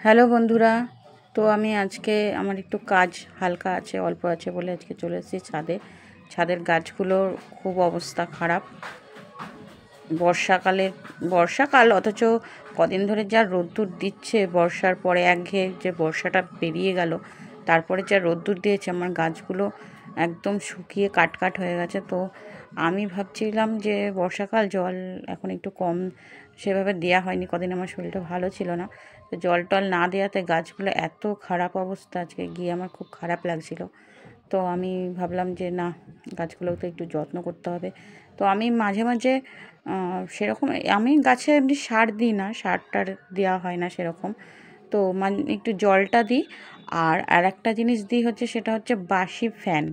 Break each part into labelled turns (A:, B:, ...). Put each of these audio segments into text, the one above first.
A: Hello বন্ধুরা, তো আমি আজকে আমার একটু কাজ হালকা আছে, অল্প আছে বলে আজকে চলে এসেছি ছাদে। ছাদের গাছগুলোর খুব অবস্থা খারাপ। বর্ষাকাল অথচ কদিন ধরে যা রোদ্দুর দিচ্ছে, বর্ষার পরে একঘেয়ে যে বর্ষাটা পেরিয়ে গেল, তারপরে যা রোদ্দুর দিয়েছে আমার গাছগুলো একদম শুকিয়ে কাটকাট হয়ে গেছে। তো আমি ভাবছিলাম যে বর্ষাকাল, জল এখন একটু কম সেভাবে দেয়া হয়নি, কদিন আমার শরীরটা ভালো ছিল না, তো জল টল না দেওয়াতে গাছগুলো এত খারাপ অবস্থা, আজকে গিয়ে আমার খুব খারাপ লাগছিল। তো আমি ভাবলাম যে না, গাছগুলোকে একটু যত্ন করতে হবে। তো আমি মাঝে মাঝে সেরকম আমি গাছে এমনি সার দিই না, সার টার দেওয়া হয় না সেরকম। তো একটু জলটা দিই। আর একটা জিনিস দিই হচ্ছে, সেটা হচ্ছে বাসি ফ্যান,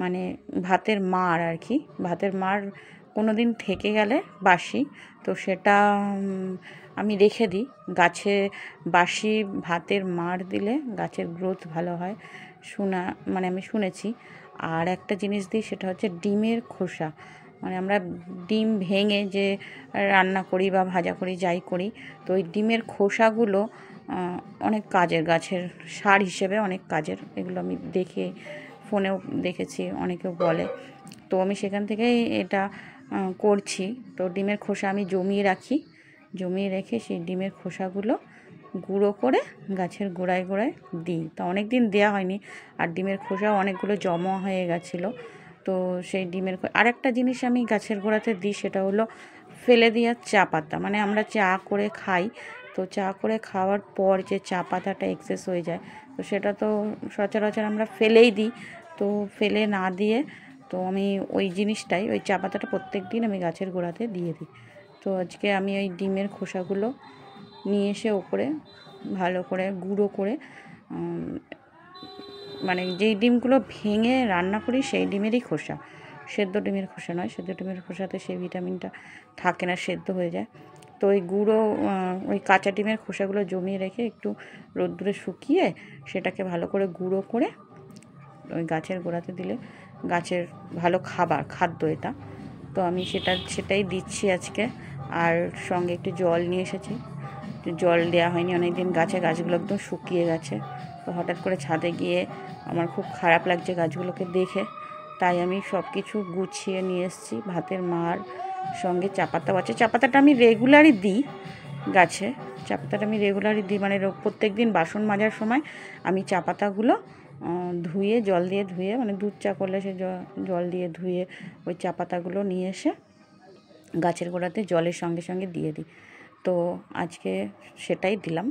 A: মানে ভাতের মাড় আর কি। ভাতের মাড় কোনো দিন থেকে গেলে বাসি, তো সেটা আমি রেখে দিই গাছে। বাসি ভাতের মাড় দিলে গাছের গ্রোথ ভালো হয়, মানে আমি শুনেছি। আর একটা জিনিস দিই, সেটা হচ্ছে ডিমের খোসা। মানে আমরা ডিম ভেঙে যে রান্না করি বা ভাজা করি, যাই করি, তো ওই ডিমের খোসাগুলো অনেক কাজের, গাছের সার হিসেবে অনেক কাজের। এগুলো আমি ফোনেও দেখেছি, অনেকেও বলে। তো আমি সেখান থেকেই এটা করছি। তো ডিমের খোসা আমি জমিয়ে রেখে সেই ডিমের খোসাগুলো গুঁড়ো করে গাছের গোড়ায় গোড়ায় দিই। তা অনেক দিন দেওয়া হয়নি, আর ডিমের খোসাও অনেকগুলো জমা হয়ে গেছিলো। তো সেই আরেকটা জিনিস আমি গাছের গোড়াতে দিই, সেটা হলো ফেলে দেওয়া চা পাতা। মানে আমরা চা করে খাই, তো চা করে খাওয়ার পর যে চা পাতাটা এক্সেস হয়ে যায়, তো সেটা তো সচরাচর আমরা ফেলেই দিই। তো ফেলে না দিয়ে, তো আমি ওই জিনিসটাই, ওই চা পাতাটা প্রত্যেক দিন আমি গাছের গোড়াতে দিয়ে দিই। তো আজকে আমি ওই ডিমের খোসাগুলো নিয়ে এসে ওপরে ভালো করে গুঁড়ো করে, মানে যেই ডিমগুলো ভেঙে রান্না করি সেই ডিমেরই খোসা, সেদ্ধ ডিমের খোসা নয়। সেদ্ধ ডিমের খোসাতে সেই ভিটামিনটা থাকে না, সেদ্ধ হয়ে যায়। তো ওই ওই কাঁচা ডিমের খোসাগুলো জমিয়ে রেখে একটু রোদ্দুরে শুকিয়ে সেটাকে ভালো করে গুঁড়ো করে ওই গাছের গোড়াতে দিলে গাছের ভালো খাদ্য এটা। তো আমি সেটাই দিচ্ছি আজকে। আর সঙ্গে একটু জল নিয়ে এসেছি, জল দেওয়া হয়নি অনেক দিন, গাছগুলো একদম শুকিয়ে গেছে। তো হঠাৎ করে ছাদে গিয়ে আমার খুব খারাপ লাগছে গাছগুলোকে দেখে, তাই আমি সব কিছু গুছিয়ে নিয়ে এসেছি। ভাতের মাড় সঙ্গে চা পাতাও আছে। চা পাতাটা আমি রেগুলারই দিই গাছে, চা পাতাটা আমি রেগুলারই দিই, মানে প্রত্যেক দিন বাসন মাজার সময় আমি চা পাতাগুলো ধুয়ে, জল দিয়ে ধুয়ে, মানে দুধ চা করলে সে জল দিয়ে ধুয়ে ওই চা পাতাগুলো নিয়ে এসে গাছের গোড়াতে জলের সঙ্গে সঙ্গে দিয়ে দিই। তো আজকে সেটাই দিলাম।